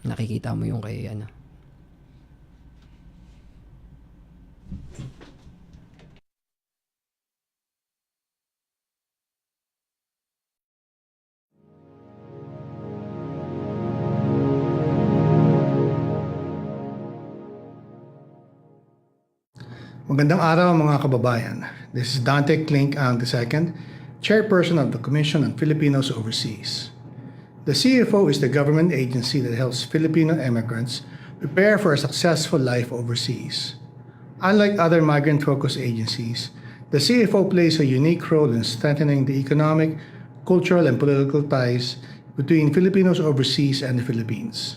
Nakikita mo yung kay ano. Magandang araw mga kababayan. This is Dante Klink ang II, Chairperson of the Commission on Filipinos Overseas. The CFO is the government agency that helps Filipino immigrants prepare for a successful life overseas. Unlike other migrant-focused agencies, the CFO plays a unique role in strengthening the economic, cultural, and political ties between Filipinos overseas and the Philippines.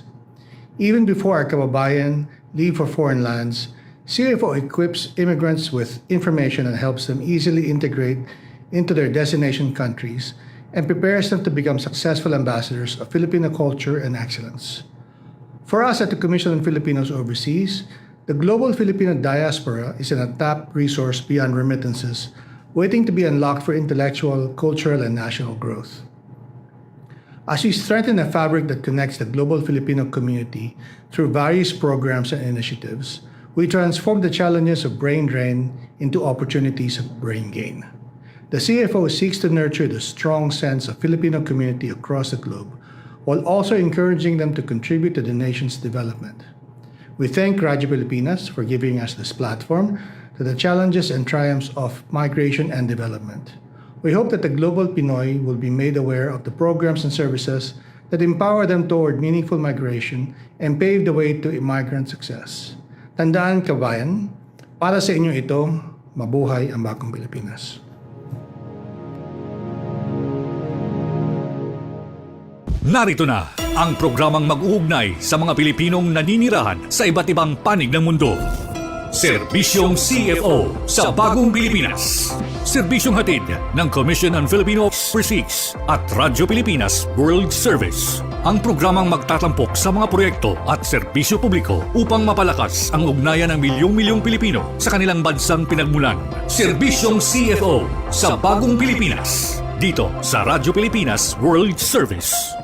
Even before our kababayan leave for foreign lands, CFO equips immigrants with information and helps them easily integrate into their destination countries and prepares them to become successful ambassadors of Filipino culture and excellence. For us at the Commission on Filipinos Overseas, the global Filipino diaspora is an untapped resource beyond remittances, waiting to be unlocked for intellectual, cultural, and national growth. As we strengthen the fabric that connects the global Filipino community through various programs and initiatives, we transform the challenges of brain drain into opportunities of brain gain. The CFO seeks to nurture the strong sense of Filipino community across the globe, while also encouraging them to contribute to the nation's development. We thank Radyo Pilipinas for giving us this platform to the challenges and triumphs of migration and development. We hope that the global Pinoy will be made aware of the programs and services that empower them toward meaningful migration and pave the way to immigrant success. Tandaan, kabayan, para sa inyo ito, mabuhay ang bagong Pilipinas. Narito na ang programang mag-uugnay sa mga Pilipinong naninirahan sa iba't ibang panig ng mundo. Serbisyong CFO sa Bagong Pilipinas. Serbisyong hatid ng Commission on Filipino Overseas at Radyo Pilipinas World Service. Ang programang magtatampok sa mga proyekto at serbisyo publiko upang mapalakas ang ugnayan ng milyong-milyong Pilipino sa kanilang bansang pinagmulan. Serbisyong CFO sa Bagong Pilipinas. Dito sa Radyo Pilipinas World Service.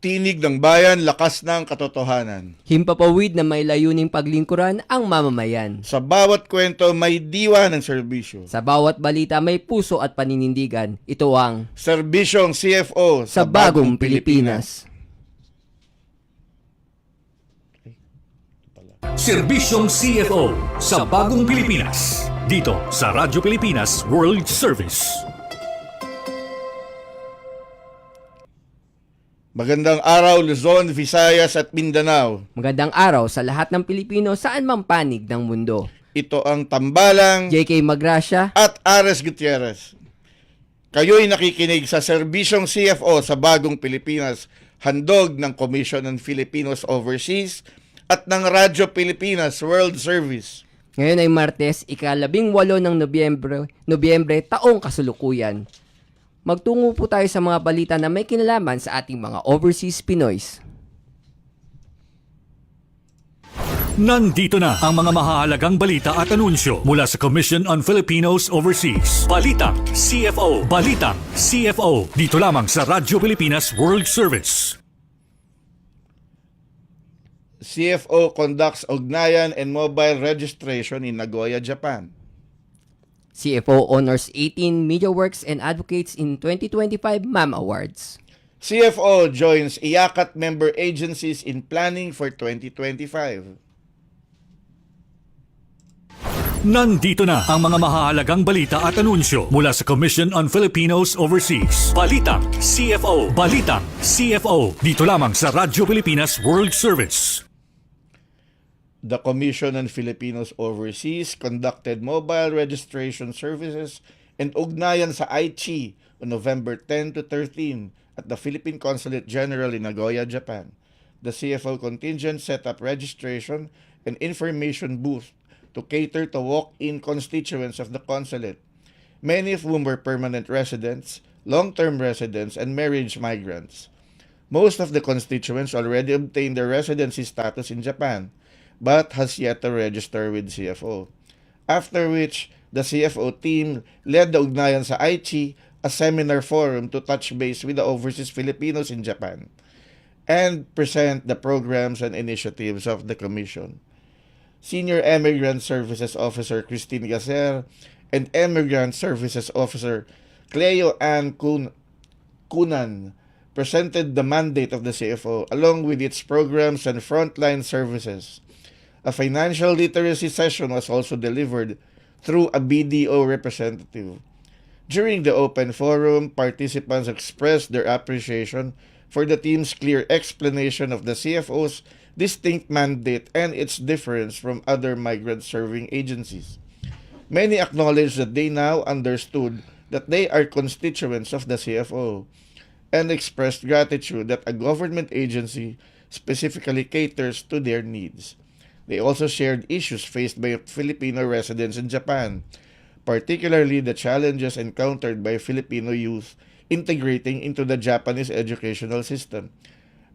Tinig ng bayan, lakas ng katotohanan. Himpapawid na may layuning paglingkuran ang mamamayan. Sa bawat kwento may diwa ng serbisyo. Sa bawat balita may puso at paninindigan. Ito ang Serbisyong CFO Sa Bagong Pilipinas. Serbisyong CFO sa Bagong Pilipinas. Dito sa Radyo Pilipinas World Service. Magandang araw Luzon, Visayas at Mindanao. Magandang araw sa lahat ng Pilipino saan mang panig ng mundo. Ito ang Tambalang JK Magracia at Ares Gutierrez. Kayo'y nakikinig sa Serbisyong CFO sa Bagong Pilipinas, handog ng Commission on Filipinos Overseas at ng Radyo Pilipinas World Service. Ngayon ay Martes, ika-18 ng Nobyembre taong kasulukuyan. Magtungo po tayo sa mga balita na may kinalaman sa ating mga overseas Pinoys. Nandito na ang mga mahahalagang balita at anunsyo mula sa Commission on Filipinos Overseas. Balitang CFO. Balitang CFO. Dito lamang sa Radyo Pilipinas World Service. CFO conducts ugnayan and mobile registration in Nagoya, Japan. CFO honors 18 media works and advocates in 2025 MAM Awards. CFO joins IACAT member agencies in planning for 2025. Nandito na ang mga mahahalagang balita at anunsyo mula sa Commission on Filipinos Overseas. Balitang CFO. Balitang CFO. Dito lamang sa Radyo Pilipinas World Service. The Commission on Filipinos Overseas conducted mobile registration services and ugnayan sa Aichi on November 10 to 13 at the Philippine Consulate General in Nagoya, Japan. The CFO contingent set up registration and information booth to cater to walk-in constituents of the consulate, many of whom were permanent residents, long-term residents, and marriage migrants. Most of the constituents already obtained their residency status in Japan, but has yet to register with CFO. After which, the CFO team led the ugnayan sa Aichi a seminar forum to touch base with the overseas Filipinos in Japan and present the programs and initiatives of the Commission. Senior Emigrant Services Officer Christine Gacer and Emigrant Services Officer Cleo Ann Kunan presented the mandate of the CFO along with its programs and frontline services. A financial literacy session was also delivered through a BDO representative. During the open forum, participants expressed their appreciation for the team's clear explanation of the CFO's distinct mandate and its difference from other migrant-serving agencies. Many acknowledged that they now understood that they are constituents of the CFO and expressed gratitude that a government agency specifically caters to their needs. They also shared issues faced by Filipino residents in Japan, particularly the challenges encountered by Filipino youth integrating into the Japanese educational system.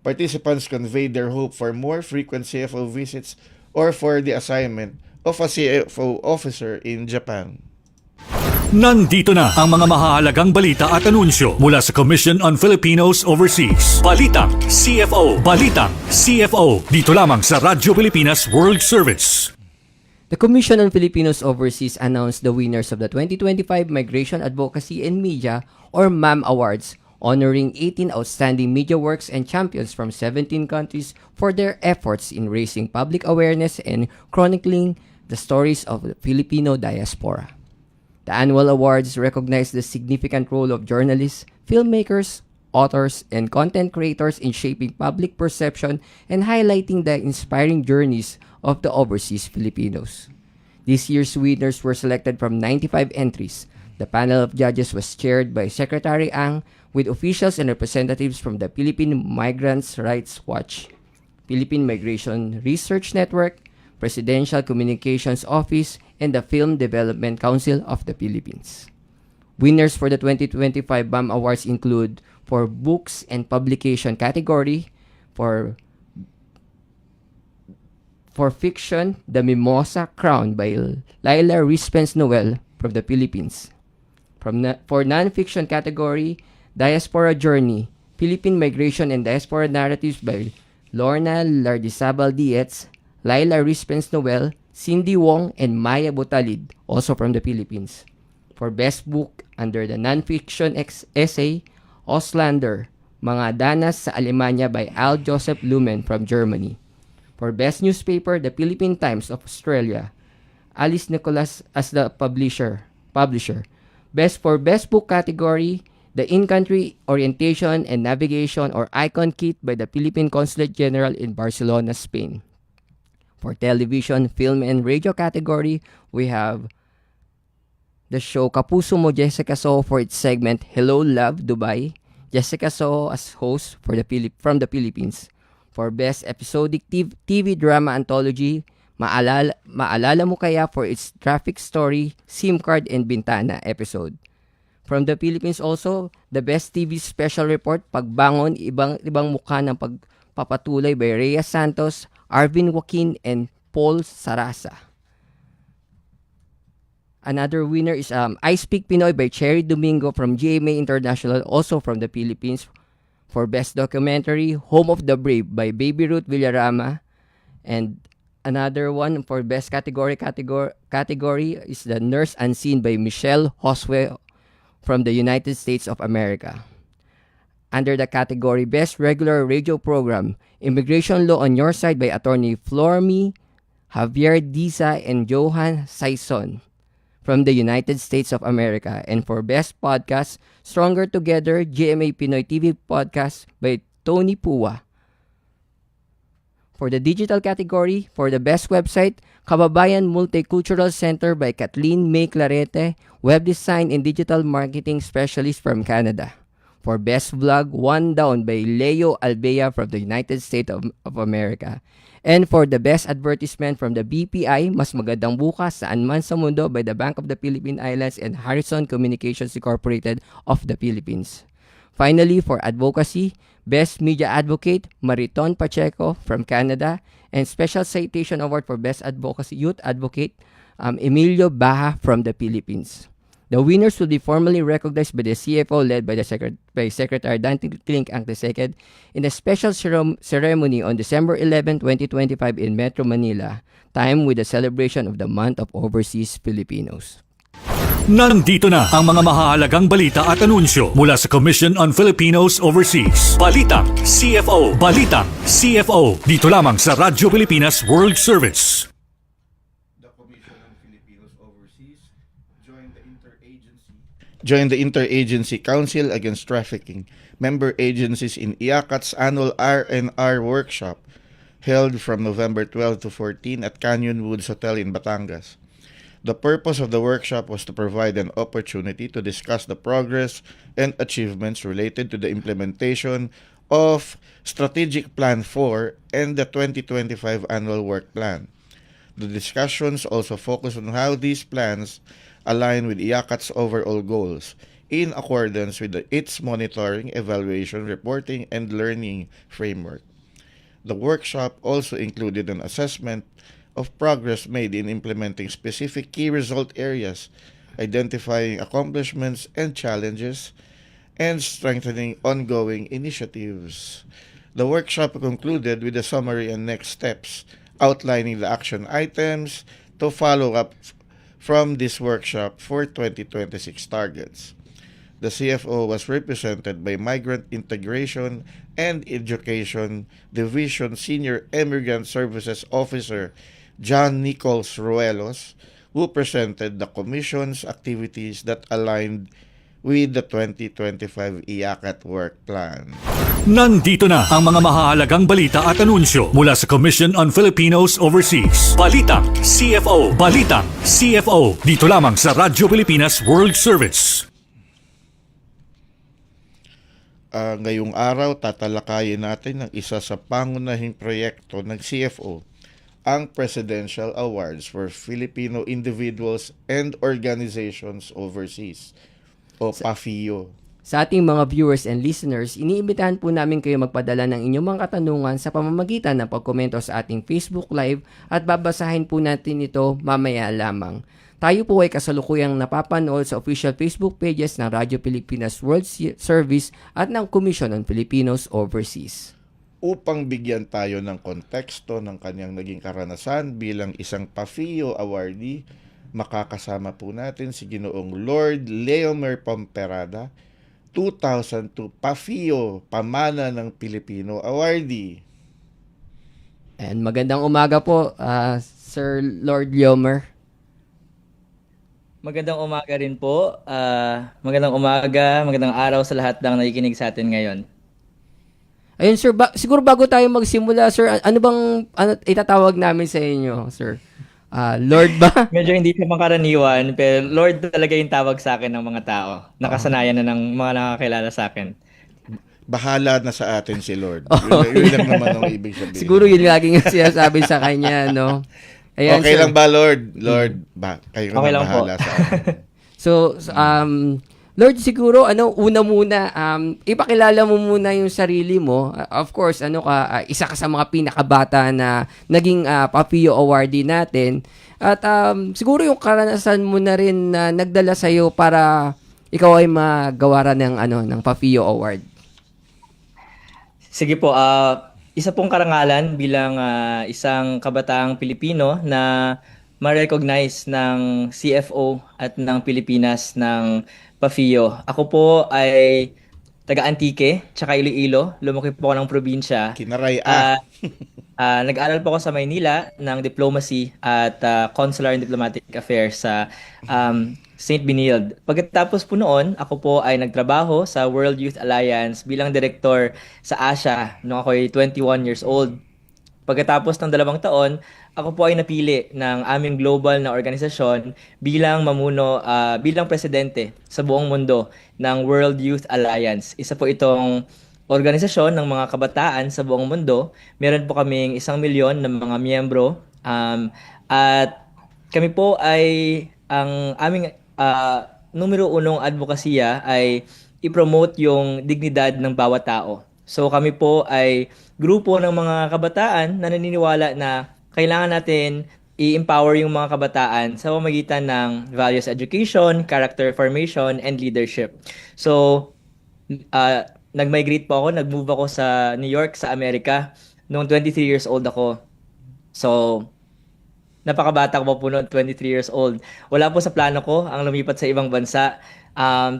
Participants conveyed their hope for more frequent CFO visits or for the assignment of a CFO officer in Japan. Nandito na ang mga mahahalagang balita at anunsyo mula sa Commission on Filipinos Overseas. Balitang CFO. Balitang CFO. Dito lamang sa Radyo Pilipinas World Service. The Commission on Filipinos Overseas announced the winners of the 2025 Migration Advocacy and Media or MAM Awards, honoring 18 outstanding media works and champions from 17 countries for their efforts in raising public awareness and chronicling the stories of the Filipino diaspora. The annual awards recognize the significant role of journalists, filmmakers, authors, and content creators in shaping public perception and highlighting the inspiring journeys of the overseas Filipinos. This year's winners were selected from 95 entries. The panel of judges was chaired by Secretary Ang, with officials and representatives from the Philippine Migrants' Rights Watch, Philippine Migration Research Network, Presidential Communications Office, and the Film Development Council of the Philippines. Winners for the 2025 BAM Awards include for Books and Publication category, for fiction, The Mimosa Crown by Laila Rispens Noel from the Philippines. For non-fiction category, Diaspora Journey, Philippine Migration and Diaspora Narratives by Lorna Lardizabal Dietz, Laila Rispens Noel, Cindy Wong, and Maya Butalid, also from the Philippines. For Best Book under the Non-Fiction Essay, Auslander, Mga Danas sa Alemanya by Al Joseph Lumen from Germany. For Best Newspaper, The Philippine Times of Australia, Alice Nicholas as the publisher. For Best Book category, The In-Country Orientation and Navigation or Icon Kit by the Philippine Consulate General in Barcelona, Spain. For television, film, and radio category, we have the show Kapuso Mo Jessica Soho for its segment Hello Love Dubai. Jessica Soho as host from the Philippines. For Best Episodic TV Drama Anthology, Maalala Mo Kaya for its Traffic Story, SIM Card, and Bintana episode. From the Philippines also, the Best TV Special Report, Pagbangon, Ibang Mukha ng Pagpapatuloy by Rhea Santos, Arvin Joaquin, and Paul Sarasa. Another winner is I Speak Pinoy by Cherry Domingo from GMA International, also from the Philippines. For Best Documentary, Home of the Brave by Baby Ruth Villarama. And another one for Best Category is The Nurse Unseen by Michelle Josue from the United States of America. Under the category Best Regular Radio Program, Immigration Law on Your Side by Attorney Flormi, Javier Diza, and Johan Saison from the United States of America. And for Best Podcast, Stronger Together, GMA Pinoy TV Podcast by Tony Pua. For the digital category, for the Best Website, Kababayan Multicultural Center by Kathleen May Clarete, Web Design and Digital Marketing Specialist from Canada. For Best Vlog, One Down by Leo Albea from the United States of America. And for the Best Advertisement from the BPI, Mas Magandang Bukas, Saan Man sa Mundo by the Bank of the Philippine Islands and Harrison Communications Incorporated of the Philippines. Finally, for Advocacy, Best Media Advocate, Mariton Pacheco from Canada, and Special Citation Award for Best Advocacy Youth Advocate, Emilio Baja from the Philippines. The winners will be formally recognized by the CFO led by Secretary Dante Clink ang II in a special ceremony on December 11, 2025 in Metro Manila, timed with the celebration of the Month of Overseas Filipinos. Nandito na ang mga mahahalagang balita at anunsyo mula sa Commission on Filipinos Overseas. Balitang CFO. Balitang CFO. Dito lamang sa Radyo Pilipinas World Service. The Commission on Filipinos Overseas joined the Interagency Council Against Trafficking, member agencies in IACAT's annual R&R workshop held from November 12 to 14 at Canyon Woods Hotel in Batangas. The purpose of the workshop was to provide an opportunity to discuss the progress and achievements related to the implementation of Strategic Plan 4 and the 2025 Annual Work Plan. The discussions also focused on how these plans align with IACAT's overall goals in accordance with its monitoring, evaluation, reporting, and learning framework. The workshop also included an assessment of progress made in implementing specific key result areas, identifying accomplishments and challenges, and strengthening ongoing initiatives. The workshop concluded with a summary and next steps, outlining the action items to follow up from this workshop for 2026 targets. The CFO was represented by Migrant Integration and Education Division Senior Immigrant Services Officer John Nichols Ruelos, who presented the Commission's activities that aligned with the 2025 IACAT Work Plan. Nandito na ang mga mahahalagang balita at anunsyo mula sa Commission on Filipinos Overseas. Balitang CFO. Balitang CFO. Dito lamang sa Radyo Pilipinas World Service. Ngayong araw, tatalakayin natin ang isa sa pangunahing proyekto ng CFO, ang Presidential Awards for Filipino Individuals and Organizations Overseas, o PAFIO. Sa ating mga viewers and listeners, iniimbitahan po namin kayo magpadala ng inyong mga katanungan sa pamamagitan ng pagkomento sa ating Facebook Live at babasahin po natin ito mamaya lamang. Tayo po ay kasalukuyang napapanood sa official Facebook pages ng Radyo Pilipinas World Service at ng Commission on Filipinos Overseas. Upang bigyan tayo ng konteksto ng kanyang naging karanasan bilang isang PAFIO awardee, makakasama po natin si Ginoong Lord Leomer Pomperada, 2002 PAFIO Pamana ng Pilipino awardee. And magandang umaga po, Sir Lord Leomer. Magandang umaga rin po. Magandang umaga, magandang araw sa lahat ng nakikinig sa atin ngayon. Ayun sir, siguro bago tayo magsimula sir, ano bang itatawag namin sa inyo, sir? Lord ba? Medyo hindi pa makaraniwan, pero Lord talaga yung tawag sa akin ng mga tao. Nakasanayan na ng mga nakakilala sa akin. Bahala na sa atin si Lord. Yun lang naman ang ibig sabihin. Siguro yun laging sinasabi sa kanya, no? Ayan, okay sir. lang ba, Lord? Lord, kayo Okay na lang bahala po. sa atin. So, Lord, siguro, una muna, ipakilala mo muna yung sarili mo. Of course, isa ka sa mga pinakabata na naging PAFIO awardee natin. At siguro yung karanasan mo na rin na nagdala sa'yo para ikaw ay magawaran ng PAFIO award. Sige po, isa pong karangalan bilang isang kabataang Pilipino na ma-recognize ng CFO at ng Pilipinas ng PAFIO. Ako po ay taga-Antique, tsaka Iloilo. Lumaki po ako ng probinsya. Kinaray Nag-aral po ako sa Maynila ng Diplomacy at Consular and Diplomatic Affairs sa St. Benilde. Pagkatapos po noon, ako po ay nagtrabaho sa World Youth Alliance bilang director sa Asia noong ako ay 21 years old. Pagkatapos ng 2 taon, ako po ay napili ng aming global na organisasyon bilang mamuno, bilang presidente sa buong mundo ng World Youth Alliance. Isa po itong organisasyon ng mga kabataan sa buong mundo. Meron po kaming 1 milyon ng mga miyembro. At kami po ay, ang aming numero 1 advokasya ay i-promote yung dignidad ng bawat tao. So kami po ay grupo ng mga kabataan na naniniwala na kailangan natin i-empower yung mga kabataan sa pamamagitan ng values education, character formation, and leadership. So, nag-migrate po ako, nag-move ako sa New York, sa Amerika, noong 23 years old ako. So, napakabata ko pa po noon, 23 years old. Wala po sa plano ko ang lumipat sa ibang bansa.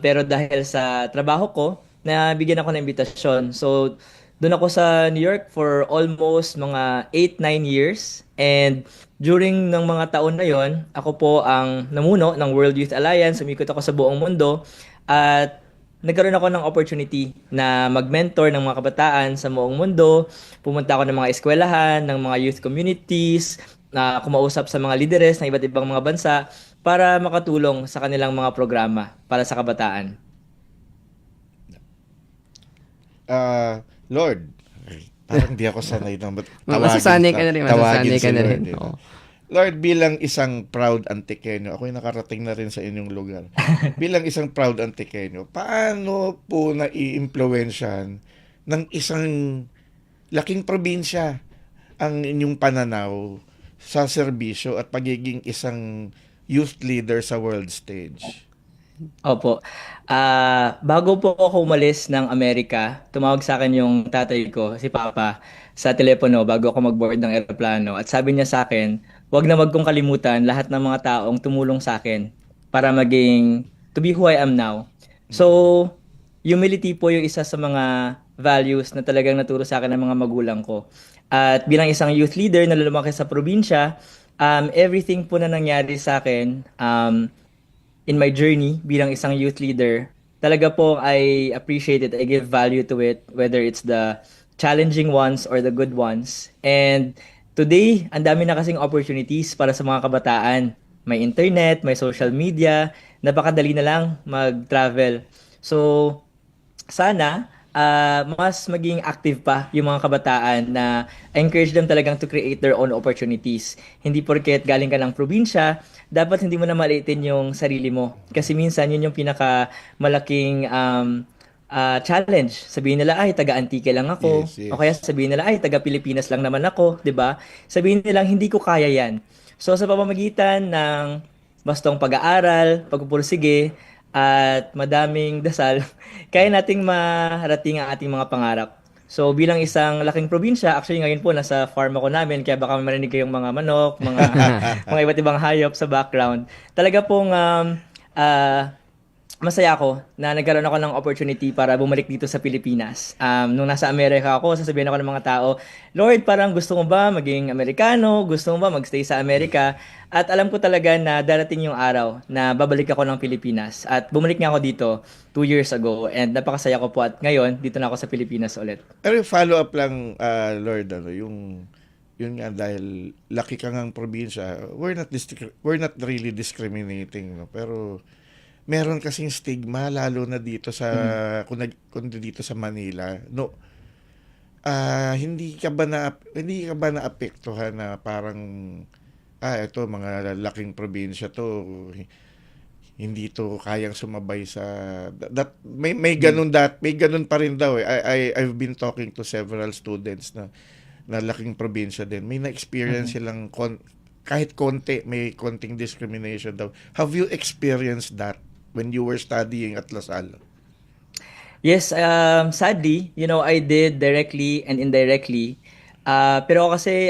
Pero dahil sa trabaho ko, nabigyan ako ng imbitasyon. So, doon ako sa New York for almost mga 8-9 years. And during ng mga taon na yon, ako po ang namuno ng World Youth Alliance. Umikot ako sa buong mundo. At nagkaroon ako ng opportunity na mag-mentor ng mga kabataan sa buong mundo. Pumunta ako ng mga eskwelahan, ng mga youth communities, na kumausap sa mga lideres ng iba't ibang mga bansa para makatulong sa kanilang mga programa para sa kabataan. Lord, parang di ako sanay na Masasanay ka na rin, masasanay si ka na Lord, rin. eh, no? Oo. Lord, bilang isang proud Antiqueño, ako'y nakarating na rin sa inyong lugar. Bilang isang proud Antiqueño, paano po na-i-impluwensyan ng isang laking probinsya ang inyong pananaw sa serbisyo at pagiging isang youth leader sa world stage? Opo. Bago po ako umalis ng Amerika, tumawag sa akin yung tatay ko, si Papa, sa telepono bago ako mag-board ng eroplano. At sabi niya sa akin, wag na wag kong kalimutan lahat ng mga taong tumulong sa akin para to be who I am now. So, humility po yung isa sa mga values na talagang naturo sa akin ng mga magulang ko. At bilang isang youth leader na lumaki sa probinsya, everything po na nangyari sa akin, in my journey bilang isang youth leader, talaga po I appreciate it. I give value to it, whether it's the challenging ones or the good ones. And today, ang dami na kasing opportunities para sa mga kabataan. May internet, may social media, napakadali na lang mag-travel. So, sana mas maging active pa yung mga kabataan na I encourage them talagang to create their own opportunities. Hindi porket galing ka ng probinsya, dapat hindi mo na maliitin yung sarili mo. Kasi minsan yun yung pinakamalaking challenge. Sabihin nila, ay, taga-Antique lang ako. Yes, yes. O kaya sabihin nila, ay, taga-Pilipinas lang naman ako. 'Di ba? Sabihin nila, hindi ko kaya yan. So sa pamamagitan ng bastong pag-aaral, pagpupursige, at madaming dasal, kaya nating marating ang ating mga pangarap. So bilang isang laking probinsya, actually ngayon po nasa farm ako namin, kaya baka marinig kayong mga manok, mga iba't ibang hayop sa background. Talaga pong masaya ako na nagkaroon ako ng opportunity para bumalik dito sa Pilipinas. Nung nasa Amerika ako, sasabihin ako ng mga tao, Lord, parang gusto mo ba maging Amerikano? Gusto mo ba magstay sa Amerika? At alam ko talaga na darating yung araw na babalik ako ng Pilipinas. At bumalik nga ako dito 2 years ago. And napakasaya ko po at ngayon, dito na ako sa Pilipinas ulit. Pero yung follow-up lang, Lord, yun nga, dahil laki ka ngang probinsya, we're not really discriminating, no? Pero meron kasing stigma lalo na dito sa kung dito sa Manila, no. Hindi ka ba naapektuhan na parang ito mga laking probinsya to, hindi to kayang sumabay sa may ganun pa rin daw eh. I've been talking to several students na laking probinsya din. May na-experience silang kahit konti, may konting discrimination daw. Have you experienced that when you were studying at LaSalle? Yes, sadly, I did directly and indirectly. Pero kasi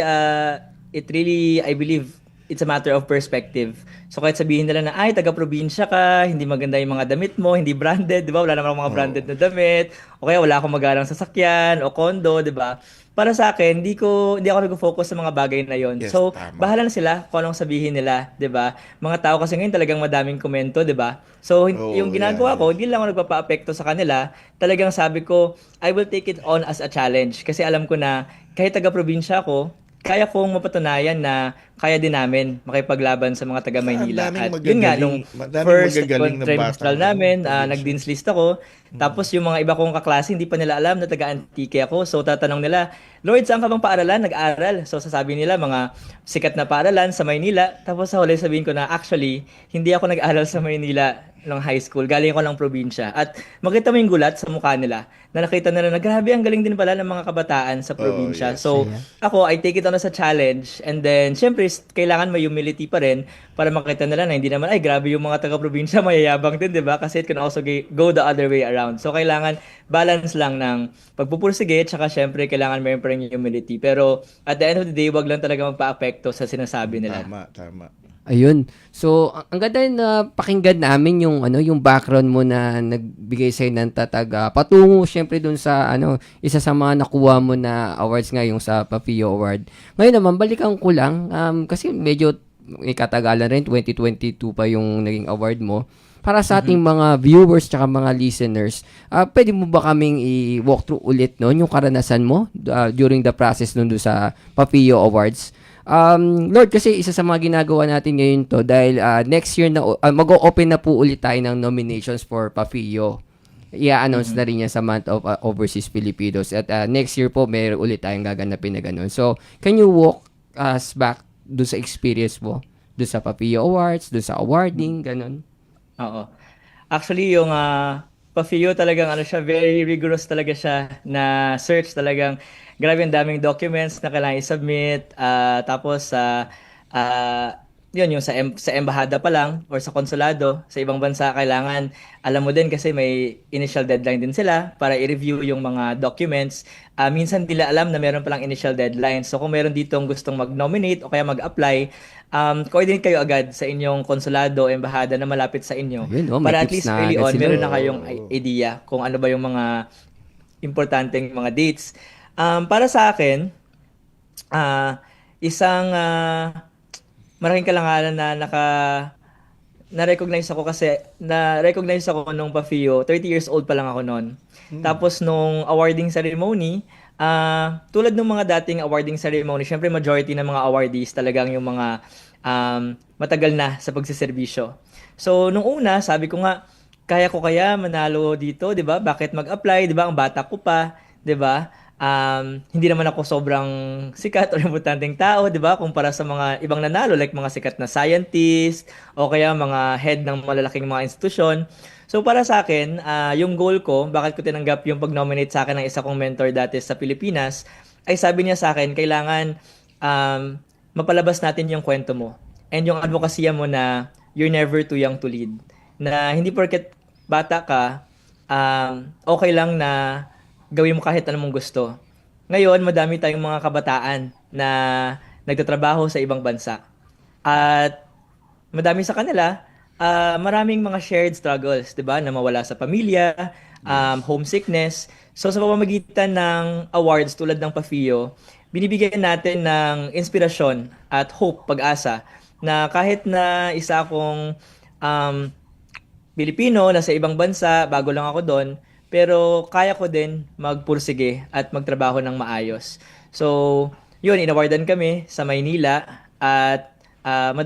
it really, I believe, it's a matter of perspective. So kahit sabihin nila na, ay, taga-probinsya ka, hindi maganda yung mga damit mo, hindi branded, di ba? Wala naman mga branded na damit. O kaya wala akong magarang sasakyan o kondo, di ba? Para sa akin, hindi ako nag-focus sa mga bagay na yon. Yes, So, tama. bahala na sila kung anong sabihin nila, 'di ba? Mga tao kasi ngayon talagang madaming komento, 'di ba? So, yung ginagawa ko, hindi lang ako nagpapa-apekto sa kanila. Talagang sabi ko, I will take it on as a challenge kasi alam ko na kahit taga-probinsya ako, kaya kong mapatunayan na kaya din namin makipaglaban sa mga taga Maynila. Daming At yun nga, nung madaming first magagaling na trimestral bata namin, ng probinsya. nag-dean's list ako. Tapos yung mga iba kong kaklase, hindi pa nila alam na taga-Antique ako. So tatanong nila, Lord, saan ka bang paaralan? Nag-aaral. So sasabihin nila, mga sikat na paaralan sa Maynila. Tapos sa huli sabihin ko na, actually, hindi ako nag-aaral sa Maynila. ng high school. Galing ko lang probinsya. At makita mo yung gulat sa mukha nila na nakita nila na grabe, ang galing din pala ng mga kabataan sa probinsya. yes. So, ako, I take it on as a challenge. And then, syempre, kailangan may humility pa rin para makita nila na hindi naman, ay, grabe yung mga taga-probinsya, mayayabang din, di ba? Kasi it can also go the other way around. So, kailangan balance lang ng pagpupursige, tsaka syempre, kailangan mayroon pa rin yung humility. Pero, at the end of the day, wag lang talaga magpa-apekto sa sinasabi nila. Tama. Ayun. So, ang ganda na pakinggan namin yung yung background mo na nagbigay sa'yo ng tatag. Patungo syempre dun sa isa sa mga nakuha mo na awards nga yung sa Papio Award. Ngayon naman balikan ko lang kasi medyo may katagalan rin 2022 pa yung naging award mo. Para sa ating mga viewers tsaka mga listeners, pwede mo ba kaming i-walk through ulit yung karanasan mo during the process nun doon sa Papio Awards? Lord, kasi isa sa mga ginagawa natin ngayon to dahil next year na mag-o-open na po ulit tayo ng nominations for Papio. I-announce na rin yan sa Month of Overseas Filipinos. At next year po, may ulit tayong gaganapin na ganun. So, can you walk us back doon sa experience mo? Doon sa Papio Awards, doon sa awarding, ganun? Oo. Actually, yung Papio talagang siya, very rigorous talaga siya na search talagang. Grabe ang daming documents na kailangan i-submit. Tapos, yun, yung sa embahada pa lang or sa konsulado, sa ibang bansa, kailangan, alam mo din kasi may initial deadline din sila para i-review yung mga documents. Minsan nila alam na meron palang initial deadline. So, kung meron ditong gustong mag-nominate o kaya mag-apply, coordinate kayo agad sa inyong konsulado o embahada na malapit sa inyo. Ayun, Para may at tips least na early agad on, sila. meron na kayong idea kung ano ba yung mga importanteng mga dates. Para sa akin, isang malaking kalangalan na na-recognize ako kasi na-recognize ako nung Papio, 30 years old pa lang ako noon. Tapos nung awarding ceremony, tulad ng mga dating awarding ceremony, syempre majority ng mga awardees talagang yung mga matagal na sa pagsiservisyo. So nung una, sabi ko nga, kaya ko kaya manalo dito, 'di ba? Bakit mag-apply, 'di ba? Ang bata ko pa, 'di ba? Hindi naman ako sobrang sikat o importanteng tao, 'di ba? Kumpara sa mga ibang nanalo like mga sikat na scientist o kaya mga head ng malalaking mga institusyon. So para sa akin, yung goal ko, bakit ko tinanggap yung pag-nominate sa akin ng isa kong mentor dati sa Pilipinas, ay sabi niya sa akin, kailangan mapalabas natin yung kwento mo and yung advokasya mo na you're never too young to lead. Na hindi porket bata ka, okay lang na gawin mo kahit anong gusto. Ngayon, madami tayong mga kabataan na nagtatrabaho sa ibang bansa. At madami sa kanila, maraming mga shared struggles, 'di ba? Na mawala sa pamilya, homesickness. So sa pamamagitan ng awards tulad ng Papio, binibigyan natin ng inspirasyon at hope, pag-asa na kahit na isa akong Pilipino na sa ibang bansa, bago lang ako doon, pero kaya ko din magpursige at magtrabaho ng maayos. So, yun, inawardan kami sa Maynila at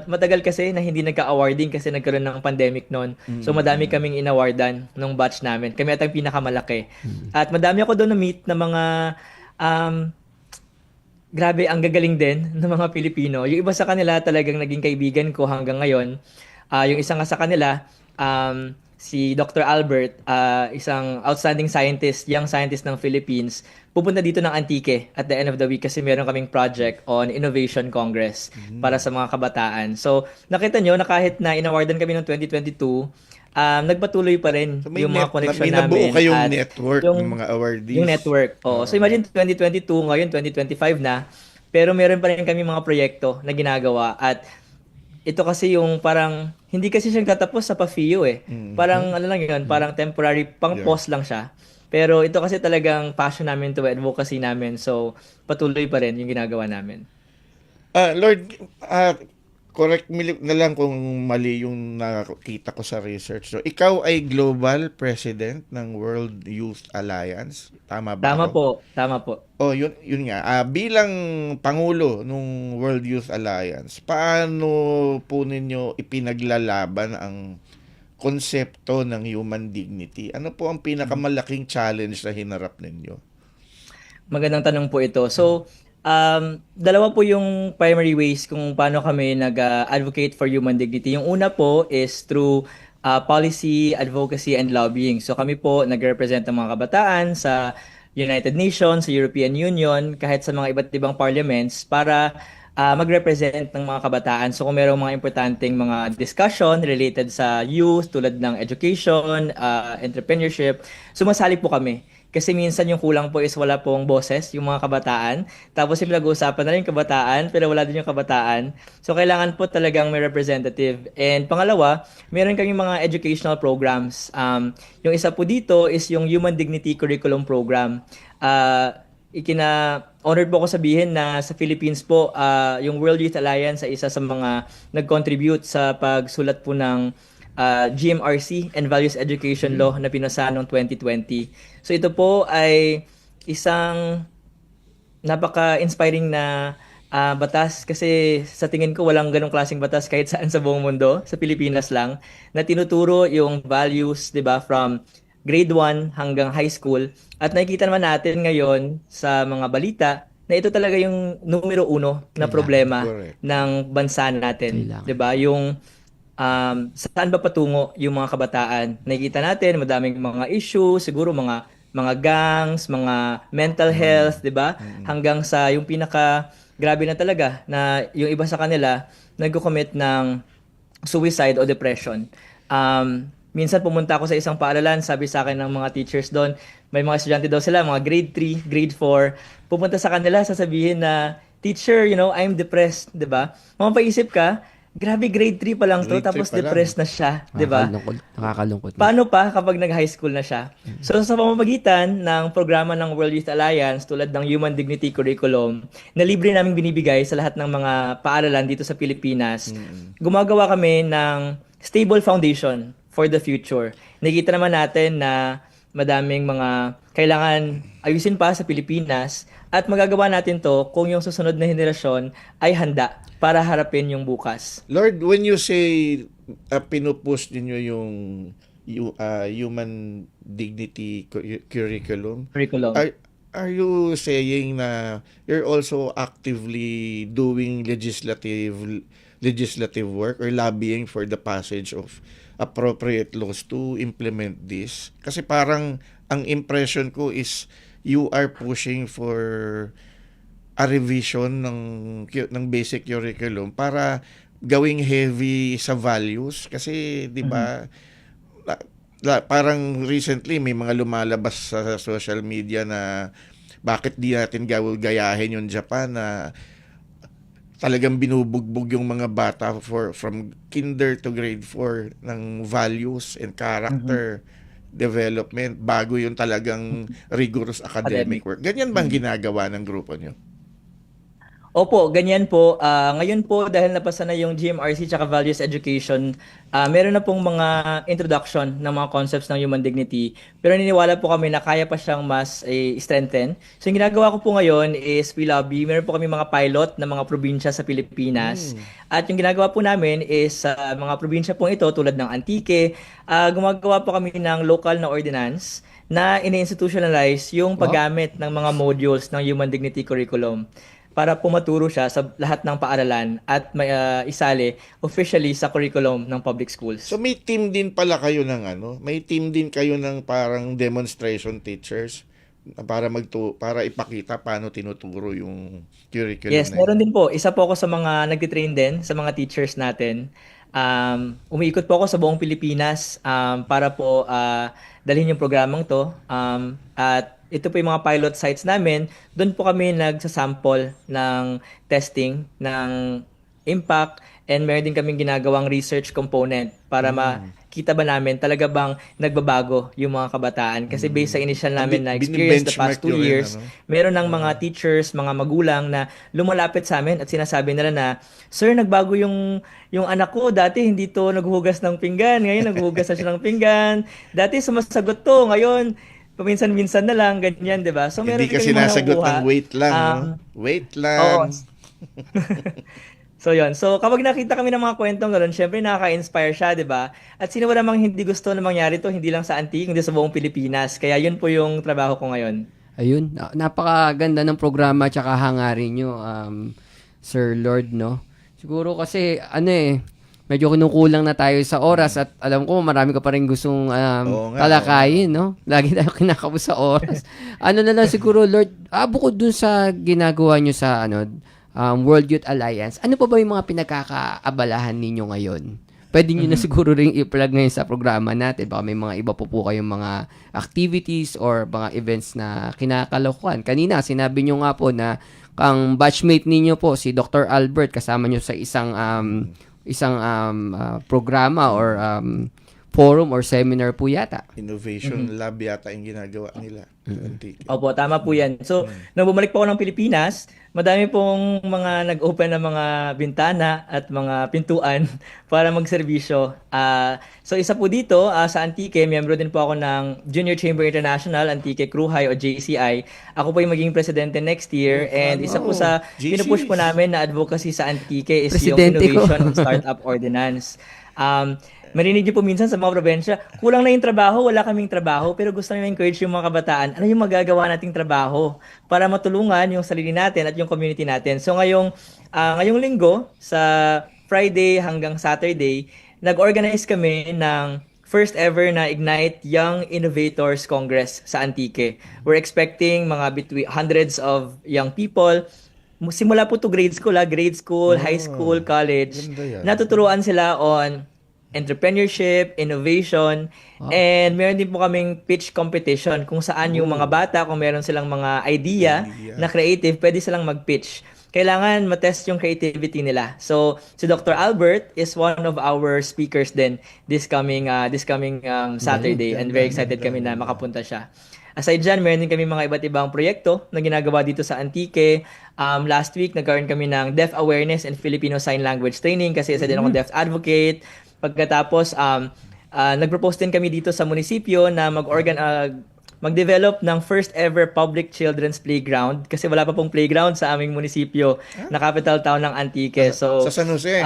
matagal kasi na hindi nagka-awarding kasi nagkaroon ng pandemic noon. So, madami kaming inawardan nung batch namin. Kami at ang pinakamalaki. At madami ako doon na-meet na mga grabe, ang gagaling din ng mga Pilipino. Yung iba sa kanila talagang naging kaibigan ko hanggang ngayon. Yung isa nga sa kanila, si Dr. Albert, isang outstanding scientist, young scientist ng Philippines, pupunta dito ng Antique at the end of the week kasi meron kaming project on Innovation Congress para sa mga kabataan. So, nakita nyo na kahit na inawardan kami noong 2022, nagpatuloy pa rin So, may yung mga connection may namin. nabuo kayong at network ng mga awardees. Yung network. Oo. So, imagine 2022, ngayon 2025 na, pero meron pa rin kami mga proyekto na ginagawa at ito kasi yung parang, hindi kasi siya tatapos sa Papio eh. Parang ano lang yun, parang temporary, pang pause lang siya. Pero ito kasi talagang passion namin to, advocacy namin. So, patuloy pa rin yung ginagawa namin. Lord, correct me na lang kung mali yung nakita ko sa research. So, ikaw ay Global President ng World Youth Alliance. Tama ba Tama ako? po, tama po. Oh, yun nga. Bilang Pangulo ng World Youth Alliance, paano po ninyo ipinaglalaban ang konsepto ng human dignity? Ano po ang pinakamalaking challenge na hinarap ninyo? Magandang tanong po ito. So, dalawa po yung primary ways kung paano kami nag-advocate for human dignity. Yung una po is through policy, advocacy, and lobbying. So kami po nagre-represent ng mga kabataan sa United Nations, sa European Union, kahit sa mga iba't ibang parliaments para mag-represent ng mga kabataan. So kung mayroong mga importanteng mga discussion related sa youth tulad ng education, entrepreneurship, sumasali po kami. Kasi minsan yung kulang po is wala pong boses, yung mga kabataan. Tapos yung pinag-uusapan na rin yung kabataan, pero wala din yung kabataan. So kailangan po talagang may representative. And pangalawa, meron kaming mga educational programs. Yung isa po dito is yung Human Dignity Curriculum Program. Honored po ako sabihin na sa Philippines po, yung World Youth Alliance ay isa sa mga nag-contribute sa pagsulat po ng GMRC and Values Education Law na pinasa noong 2020. So ito po ay isang napaka-inspiring na batas kasi sa tingin ko walang ganong klaseng batas kahit saan sa buong mundo, sa Pilipinas lang, na tinuturo yung values, 'di ba, from grade 1 hanggang high school. At nakikita naman natin ngayon sa mga balita na ito talaga yung numero uno na problema Correct. ng bansa natin, Kailangan. 'di ba? Yung saan ba patungo yung mga kabataan? Nakikita natin madaming mga issue, siguro mga gangs, mga mental health, 'di ba? Hanggang sa yung pinaka grabe na talaga na yung iba sa kanila nagko-commit ng suicide o depression. Minsan pumunta ako sa isang paaralan, sabi sa akin ng mga teachers doon, may mga estudyante daw sila, mga grade 3, grade 4, pupunta sa kanila, sasabihin na, teacher, I'm depressed, 'di ba? Mapapaisip ka, grabe grade 3 pa lang to, Grade 3 tapos pa lang. depressed na siya, 'di ba? Nakakalungkot. Paano pa kapag nag-high school na siya? So sa pamamagitan ng programa ng World Youth Alliance tulad ng Human Dignity Curriculum na libre naming binibigay sa lahat ng mga paaralan dito sa Pilipinas, gumagawa kami ng stable foundation for the future. Nakikita naman natin na madaming mga kailangan ayusin pa sa Pilipinas at magagawa natin to kung yung susunod na henerasyon ay handa para harapin yung bukas. Lord, when you say pinupush ninyo yung human dignity curriculum, are you saying na you're also actively doing legislative work or lobbying for the passage of appropriate laws to implement this? Kasi parang ang impression ko is you are pushing for a revision ng basic curriculum para gawing heavy sa values kasi 'di ba parang recently may mga lumalabas sa social media na bakit di natin gayahin yung Japan na talagang binubugbog yung mga bata from kinder to grade 4 ng values and character development bago yung talagang rigorous academic work. Ganyan bang ginagawa ng grupo nyo? Opo, ganyan po. Ngayon po, dahil napasa na yung GMRC tsaka Values Education, meron na pong mga introduction ng mga concepts ng human dignity. Pero niniwala po kami na kaya pa siyang mas strengthen. So yung ginagawa ko po ngayon is we lobby. Meron po kami mga pilot na mga probinsya sa Pilipinas. At yung ginagawa po namin is sa mga probinsya pong ito tulad ng Antique, gumagawa po kami ng local na ordinance na ini-institutionalize yung paggamit ng mga modules ng human dignity curriculum para pumaturo siya sa lahat ng paaralan at may isali officially sa curriculum ng public schools. So may team din pala kayo ng may team din kayo ng parang demonstration teachers para para ipakita paano tinuturo yung curriculum. Yes, na meron din po. Isa po ako sa mga nagtitrain din sa mga teachers natin. Umiikot po ako sa buong Pilipinas para po dalhin yung programang to. At ito po yung mga pilot sites namin. Doon po kami nagsasample ng testing, ng impact, and meron din kaming ginagawang research component para makita ba namin talaga bang nagbabago yung mga kabataan. Kasi based sa initial namin na experience the past 2 years, meron ng mga teachers, mga magulang na lumalapit sa amin at sinasabi nila na, Sir, nagbago yung anak ko. Dati hindi to naghuhugas ng pinggan. Ngayon naghuhugas na siya ng pinggan. Dati sumasagot to. Ngayon, paminsan-minsan na lang, ganyan, di ba? So, meron Hindi kasi kaming mga nasagot nakukuha. ng wait lang. Wait lang. Oo. So, yun. So, kapag nakita kami ng mga kwentong gano'n, syempre nakaka-inspire siya, di ba? At sino ba namang hindi gusto na mangyari to, hindi lang sa Antique, hindi sa buong Pilipinas. Kaya yun po yung trabaho ko ngayon. Ayun, napakaganda ng programa tsaka hangarin nyo, Sir Lord, no? Siguro kasi, medyo kinukulang na tayo sa oras at alam ko marami ka pa rin gustong Oo nga, talakayin, no? Lagi tayo kinakabos sa oras. Ano na lang siguro, Lord, bukod dun sa ginagawa nyo sa World Youth Alliance, ano pa ba yung mga pinagkakaabalahan ninyo ngayon? Pwede nyo na siguro rin i-plug ngayon sa programa natin. Baka may mga iba po kayong mga activities or mga events na kinakalokohan. Kanina, sinabi nyo nga po na ang batchmate ninyo po, si Dr. Albert, kasama nyo sa isang programa or forum or seminar po yata. Innovation lab yata yung ginagawa nila. Opo, tama po yan. So, nung bumalik po ako ng Pilipinas, madami pong mga nag-open ng mga bintana at mga pintuan para magserbisyo. So, isa po dito sa Antique, miyembro din po ako ng Junior Chamber International, Antique Cruhay o JCI. Ako po yung magiging presidente next year. And isa po sa pinupush po namin na advocacy sa Antique is Presidente yung ko. Innovation and Startup Ordinance. Marinig niyo po minsan sa mga probinsya, kulang na yung trabaho, wala kaming trabaho, pero gusto namin encourage yung mga kabataan, ano yung magagawa nating trabaho para matulungan yung sarili natin at yung community natin. So ngayong linggo, sa Friday hanggang Saturday, nag-organize kami ng first ever na Ignite Young Innovators Congress sa Antique. We're expecting mga between hundreds of young people. Simula po to grade school, high school, college. Ganda yan. Natuturuan sila on entrepreneurship, innovation, and meron din po kaming pitch competition kung saan yung mga bata, kung meron silang mga idea na creative, pwede silang mag-pitch. Kailangan matest yung creativity nila. So, si Dr. Albert is one of our speakers din this coming Saturday, and very excited kami na makapunta siya. Aside dyan, meron din kami mga iba't ibang proyekto na ginagawa dito sa Antique. Last week, nagkaroon kami ng Deaf Awareness and Filipino Sign Language Training kasi isa din ako deaf advocate. Pagkatapos, nagpropose din kami dito sa munisipyo na mag-develop ng first ever public children's playground kasi wala pa pong playground sa aming munisipyo na capital town ng Antique. So, Sa San Jose.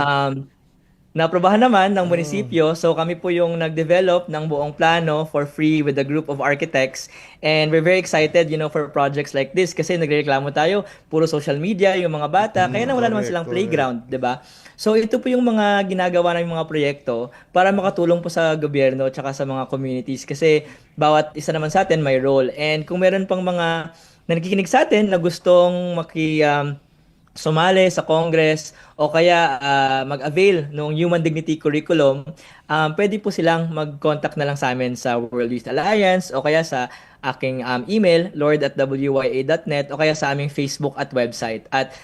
Naprobahan naman ng munisipyo, so kami po yung nag-develop ng buong plano for free with a group of architects, and we're very excited, for projects like this kasi nagrereklamo tayo, puro social media yung mga bata, kaya na wala naman silang playground, 'di ba? So ito po yung mga ginagawa ng mga proyekto para makatulong po sa gobyerno at sa mga communities kasi bawat isa naman sa atin may role, and kung meron pang mga nakikinig sa atin na gustong sumali sa Congress o kaya mag-avail ng Human Dignity Curriculum, pwede po silang mag-contact na lang sa amin sa World Youth Alliance o kaya sa aking email, lord@wya.net o kaya sa aming Facebook at website. At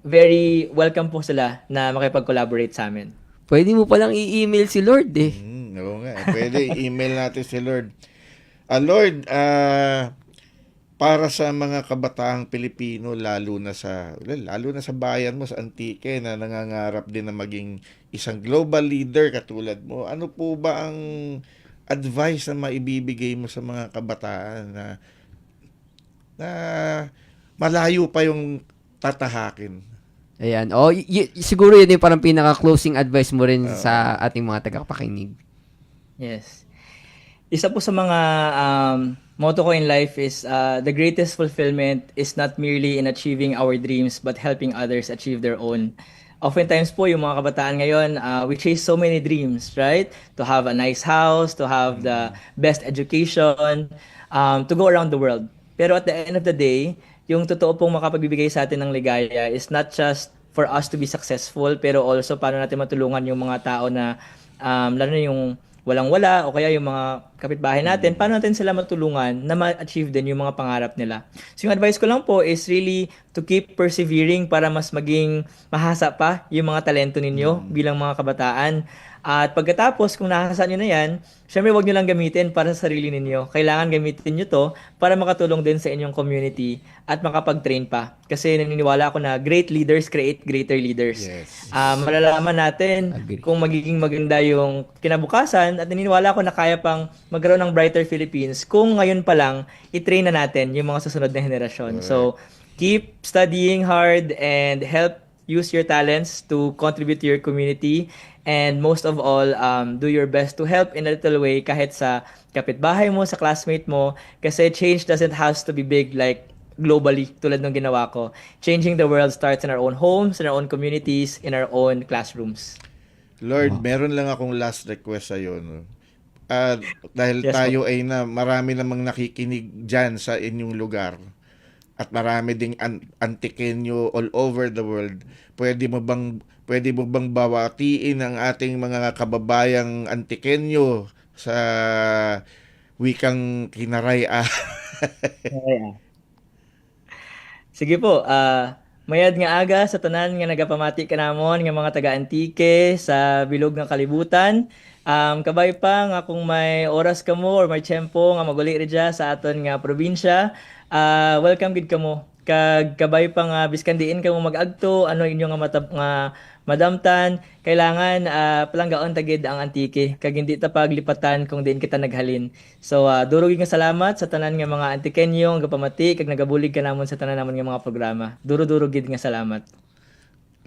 very welcome po sila na makipag-collaborate sa amin. Pwede mo palang i-email si Lord eh. Oo nga. Pwede email natin si Lord. Lord, para sa mga kabataang Pilipino lalo na sa bayan mo sa Antique na nangangarap din na maging isang global leader katulad mo, ano po ba ang advice na maibibigay mo sa mga kabataan na malayo pa yung tatahakin? Ayan. Siguro yun yung parang pinaka-closing advice mo rin sa ating mga tagapakinig. Yes. Isa po sa mga motto ko in life is the greatest fulfillment is not merely in achieving our dreams but helping others achieve their own. Oftentimes po yung mga kabataan ngayon, we chase so many dreams, right? To have a nice house, to have the best education, to go around the world. Pero at the end of the day, yung totoo pong makapagbibigay sa atin ng ligaya is not just for us to be successful, pero also paano natin matulungan yung mga tao na lalo na yung walang-wala o kaya yung mga kapitbahay natin, paano natin sila matulungan na ma-achieve din yung mga pangarap nila. So yung advice ko lang po is really to keep persevering para mas maging mahasa pa yung mga talento ninyo bilang mga kabataan. At pagkatapos, kung nahasa nyo na yan, syempre huwag nyo lang gamitin para sa sarili ninyo. Kailangan gamitin nyo to para makatulong din sa inyong community at makapag-train pa. Kasi naniniwala ako na great leaders create greater leaders. Yes. Malalaman natin kung magiging maganda yung kinabukasan at naniniwala ako na kaya pang magkaroon ng brighter Philippines kung ngayon pa lang i-train na natin yung mga susunod na henerasyon. So, keep studying hard and help use your talents to contribute to your community. And most of all, do your best to help in a little way kahit sa kapitbahay mo, sa classmate mo. Kasi change doesn't have to be big like globally tulad ng ginawa ko. Changing the world starts in our own homes, in our own communities, in our own classrooms. Lord, meron lang akong last request sa iyo. No? Dahil Yes, tayo ay marami namang nakikinig dyan sa inyong lugar at marami ding Antikenyo all over the world. Pwede mo bang bawatiin ang ating mga kababayang Antikenyo sa wikang Kinaraya? Sige po, mayad nga aga sa tanan nga nagapamati ka namon nga mga taga-Antique sa bilog ng kalibutan. Kabay pa nga kung may oras kamo or may tiyempo nga maguli ri dya sa aton nga probinsya, welcome gid kamo. Kag kabay pa nga biskan diin kamo mag-agto, ano inyo nga madamtan, kailangan palanggaon tagid ang Antique kag hindi ta paglipatan kung diin kita naghalin. So duro gid nga salamat sa tanan nga mga Antikenyo nga gapamati kag nagabulig ka namon sa tanan namon nga mga programa. Duro gid nga salamat.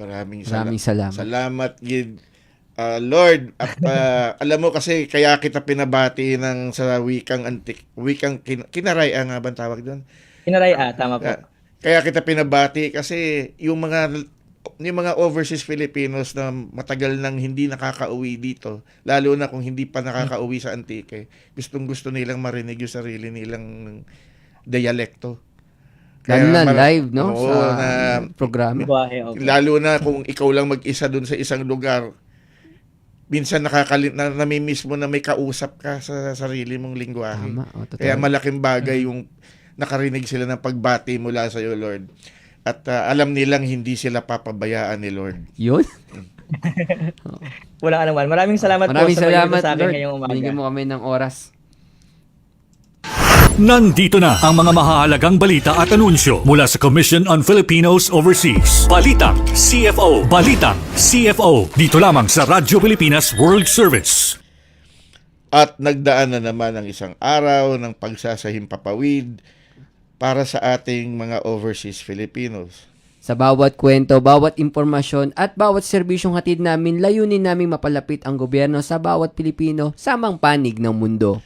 Maraming salamat. Salamat gid. Lord, at alam mo kasi kaya kita pinabati ng sa wikang Kinaraya nga ba ang tawag doon? Kinaraya, tama po. Kaya kita pinabati kasi yung mga overseas Filipinos na matagal nang hindi nakakauwi dito, lalo na kung hindi pa nakakauwi sa Antique, gustong-gusto nilang marinig yung sarili nilang dialekto. Lalo na live, no? Oo, sa programa. Buwahe, okay. Lalo na kung ikaw lang mag-isa dun sa isang lugar, minsan namimiss mo na may kausap ka sa sarili mong lingwahe. Tama. Totoo. Kaya malaking bagay yung nakarinig sila ng pagbati mula sa iyo, Lord. At alam nilang hindi sila papabayaan ni Lord. Yun. Wala ka naman. Maraming salamat Maraming po sa salamat, pagdito sa akin Lord. ngayong umaga. Binigyan mo kami ng oras. Nandito na ang mga mahahalagang balita at anunsyo mula sa Commission on Filipinos Overseas. Balitang CFO. Balitang CFO. Dito lamang sa Radyo Pilipinas World Service. At nagdaan na naman ang isang araw ng pagsasahimpapawid para sa ating mga overseas Filipinos. Sa bawat kwento, bawat impormasyon at bawat serbisyong hatid namin, layunin namin mapalapit ang gobyerno sa bawat Pilipino sa mang panig ng mundo.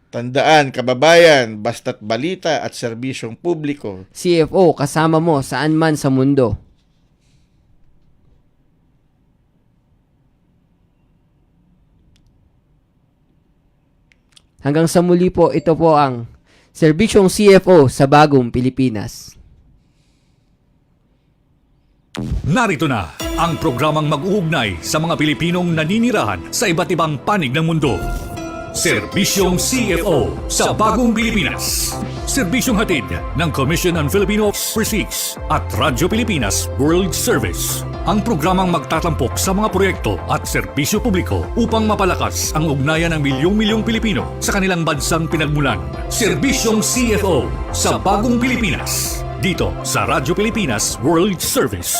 Tandaan, kababayan, basta't balita at serbisyong publiko. CFO, kasama mo saan man sa mundo. Hanggang sa muli po, ito po ang serbisyong CFO sa bagong Pilipinas. Narito na ang programang mag-uugnay sa mga Pilipinong naninirahan sa iba't ibang panig ng mundo. Serbisyong CFO sa bagong Pilipinas. Serbisyong hatid ng Commission on Filipino Overseas at Radyo Pilipinas World Service. Ang programang magtatampok sa mga proyekto at serbisyo publiko upang mapalakas ang ugnayan ng milyong-milyong Pilipino sa kanilang bansang pinagmulan. Serbisyong CFO sa bagong Pilipinas. Dito sa Radyo Pilipinas World Service.